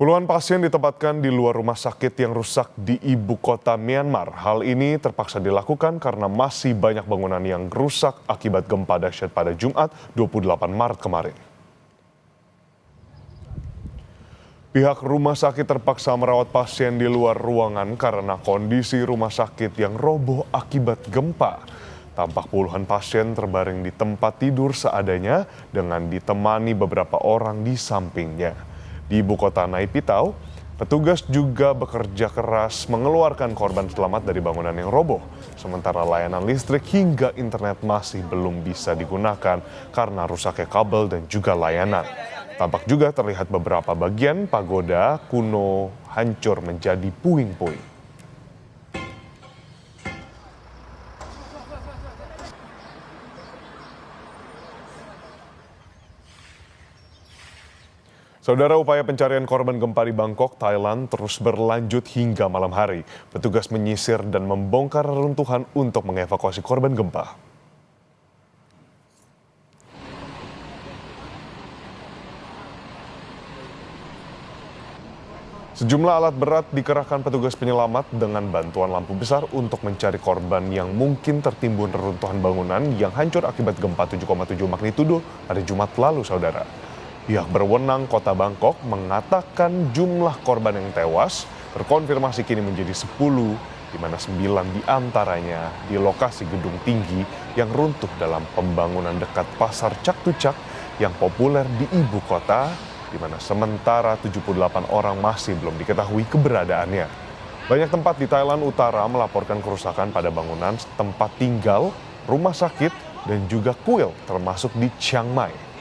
Puluhan pasien ditempatkan di luar rumah sakit yang rusak di ibu kota Myanmar. Hal ini terpaksa dilakukan karena masih banyak bangunan yang rusak akibat gempa dahsyat pada Jumat 28 Maret kemarin. Pihak rumah sakit terpaksa merawat pasien di luar ruangan karena kondisi rumah sakit yang roboh akibat gempa. Tampak puluhan pasien terbaring di tempat tidur seadanya dengan ditemani beberapa orang di sampingnya. Di ibu kota Naypyidaw, petugas juga bekerja keras mengeluarkan korban selamat dari bangunan yang roboh. Sementara layanan listrik hingga internet masih belum bisa digunakan karena rusaknya kabel dan juga layanan. Tampak juga terlihat beberapa bagian pagoda kuno hancur menjadi puing-puing. Saudara, upaya pencarian korban gempa di Bangkok, Thailand terus berlanjut hingga malam hari. Petugas menyisir dan membongkar reruntuhan untuk mengevakuasi korban gempa. Sejumlah alat berat dikerahkan petugas penyelamat dengan bantuan lampu besar untuk mencari korban yang mungkin tertimbun reruntuhan bangunan yang hancur akibat gempa 7,7 magnitudo pada Jumat lalu, saudara. Pihak berwenang Kota Bangkok mengatakan jumlah korban yang tewas terkonfirmasi kini menjadi 10, di mana 9 diantaranya di lokasi gedung tinggi yang runtuh dalam pembangunan dekat Pasar Chatuchak yang populer di ibu kota, di mana sementara 78 orang masih belum diketahui keberadaannya. Banyak tempat di Thailand Utara melaporkan kerusakan pada bangunan tempat tinggal, rumah sakit, dan juga kuil termasuk di Chiang Mai.